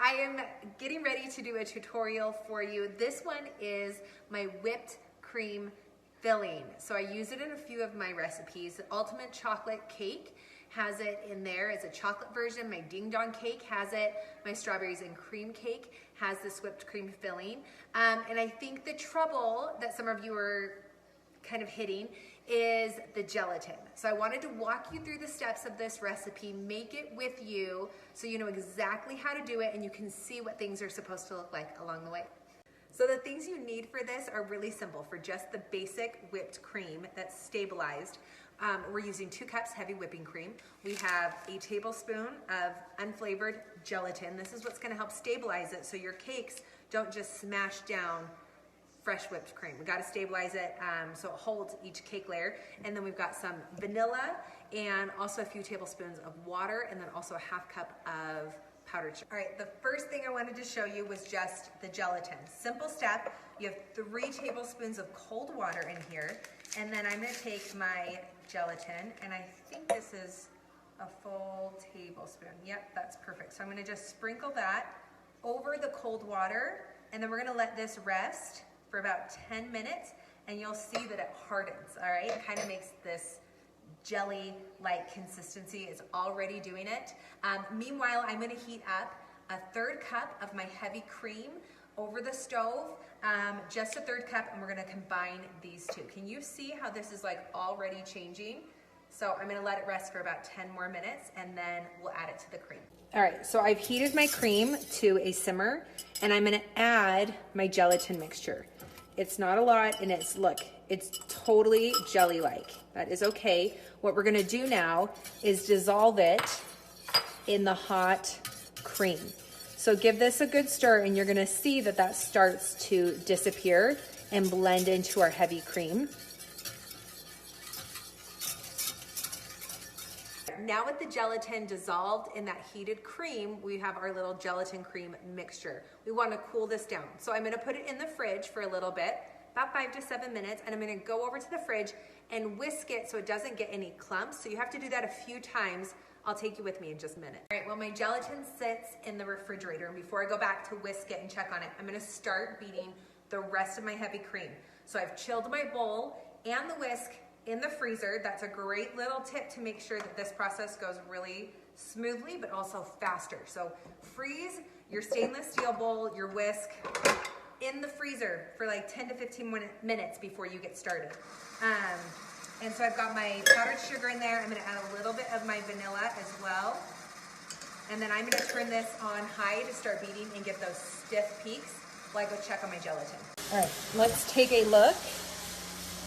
I am getting ready to do a tutorial for you. This one is my whipped cream filling. So I use it in a few of my recipes. The Ultimate Chocolate Cake has it in there as a chocolate version. My Ding Dong Cake has it. My Strawberries and Cream Cake has this whipped cream filling. And I think the trouble that some of you are kind of hitting is the gelatin. So I wanted to walk you through the steps of this recipe, make it with you so you know exactly how to do it and you can see what things are supposed to look like along the way. So the things you need for this are really simple. For just the basic whipped cream that's stabilized, we're using 2 cups heavy whipping cream. We have a tablespoon of unflavored gelatin. This is what's gonna help stabilize it so your cakes don't just smash down fresh whipped cream. We got to stabilize it so it holds each cake layer. And then we've got some vanilla and also a few tablespoons of water and then also a 1/2 cup of powdered sugar. All right, the first thing I wanted to show you was just the gelatin. Simple step, you have 3 tablespoons of cold water in here. And then I'm gonna take my gelatin and I think this is a full tablespoon. Yep, that's perfect. So I'm gonna just sprinkle that over the cold water and then we're gonna let this rest for about 10 minutes and you'll see that it hardens, all right? It kind of makes this jelly-like consistency. It's already doing it. Meanwhile, I'm gonna heat up a 1/3 cup of my heavy cream over the stove, just a 1/3 cup, and we're gonna combine these two. Can you see how this is like already changing? So I'm gonna let it rest for about 10 more minutes and then we'll add it to the cream. All right, so I've heated my cream to a simmer and I'm gonna add my gelatin mixture. It's not a lot and it's totally jelly-like. That is okay. What we're gonna do now is dissolve it in the hot cream. So give this a good stir and you're gonna see that that starts to disappear and blend into our heavy cream. Now with the gelatin dissolved in that heated cream, we have our little gelatin cream mixture. We want to cool this down. So I'm going to put it in the fridge for a little bit, about 5 to 7 minutes, and I'm going to go over to the fridge and whisk it so it doesn't get any clumps. So you have to do that a few times. I'll take you with me in just a minute. All right, well my gelatin sits in the refrigerator, and before I go back to whisk it and check on it, I'm going to start beating the rest of my heavy cream. So I've chilled my bowl and the whisk in the freezer. That's a great little tip to make sure that this process goes really smoothly, but also faster. So freeze your stainless steel bowl, your whisk, in the freezer for like 10 to 15 minutes before you get started. And so I've got my powdered sugar in there. I'm gonna add a little bit of my vanilla as well. And then I'm gonna turn this on high to start beating and get those stiff peaks while I go check on my gelatin. All right, let's take a look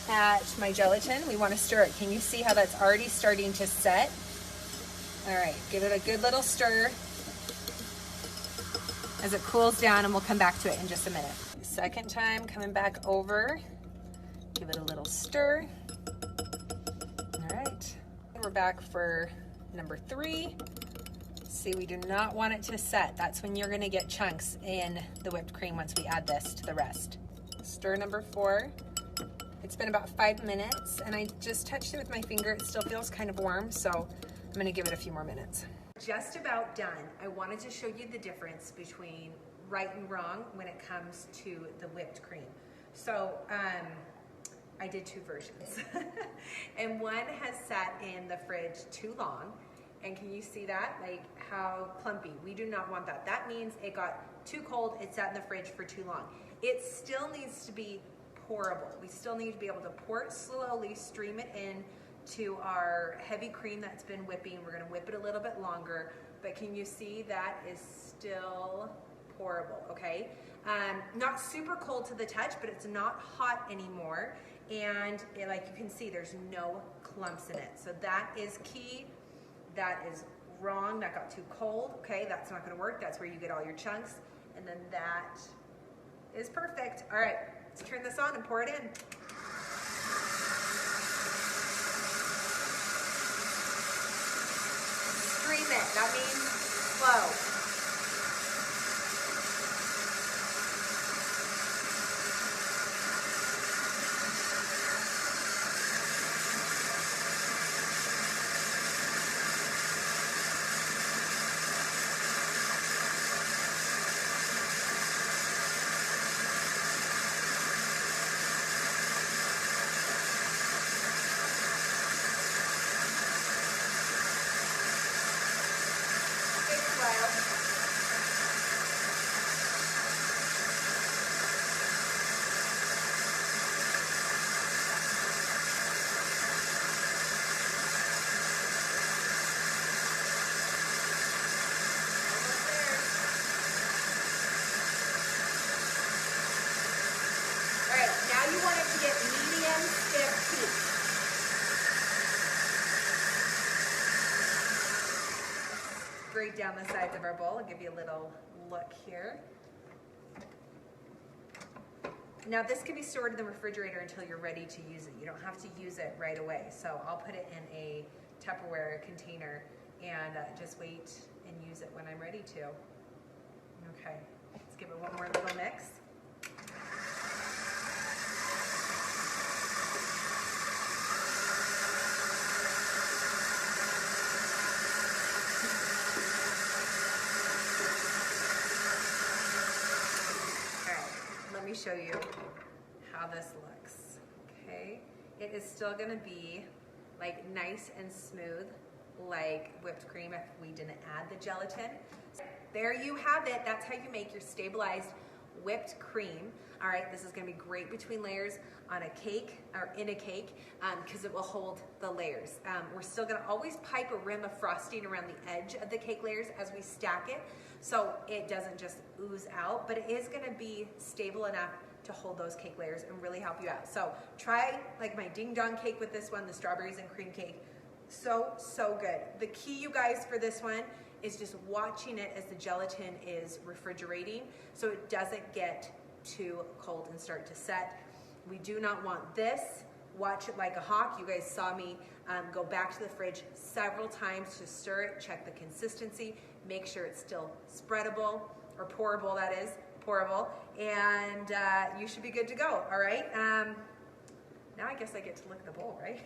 at my gelatin. We want to stir it. Can you see how that's already starting to set? All right, give it a good little stir as it cools down and we'll come back to it in just a minute. Second time coming back over, give it a little stir. All right, we're back for number 3. See, we do not want it to set. That's when you're going to get chunks in the whipped cream once we add this to the rest. Stir number 4. It's been about 5 minutes and I just touched it with my finger. It still feels kind of warm, so I'm gonna give it a few more minutes. Just about done. I wanted to show you the difference between right and wrong when it comes to the whipped cream. So I did 2 versions and one has sat in the fridge too long. And can you see that? Like how clumpy? We do not want that. That means it got too cold, it sat in the fridge for too long. It still needs to be pourable. We still need to be able to pour it slowly, stream it in to our heavy cream that's been whipping. We're gonna whip it a little bit longer, but can you see that is still pourable, okay? Not super cold to the touch, but it's not hot anymore. And like you can see, there's no clumps in it. So that is key. That is wrong. That got too cold, okay? That's not gonna work. That's where you get all your chunks. And then that is perfect. All right. Let's turn this on and pour it in. Stream it. That means slow. while. You want it to get medium stiff heat. Break down the sides of our bowl. I'll give you a little look here. Now this can be stored in the refrigerator until you're ready to use it. You don't have to use it right away. So I'll put it in a Tupperware container and just wait and use it when I'm ready to. Okay, let's give it one more little mix. Show you how this looks. Okay, it is still going to be like nice and smooth like whipped cream if we didn't add the gelatin. There you have it. That's how you make your stabilized whipped cream. All right, this is going to be great between layers on a cake or in a cake because it will hold the layers. We're still going to always pipe a rim of frosting around the edge of the cake layers as we stack it so it doesn't just ooze out, but it is going to be stable enough to hold those cake layers and really help you out. So try like my ding dong cake with this one, the strawberries and cream cake. So good. The key, you guys, for this one is just watching it as the gelatin is refrigerating so it doesn't get too cold and start to set. We do not want this. Watch it like a hawk. You guys saw me go back to the fridge several times to stir it, check the consistency, make sure it's still spreadable, or pourable, that is, pourable, and you should be good to go, all right? Now I guess I get to look at the bowl, right?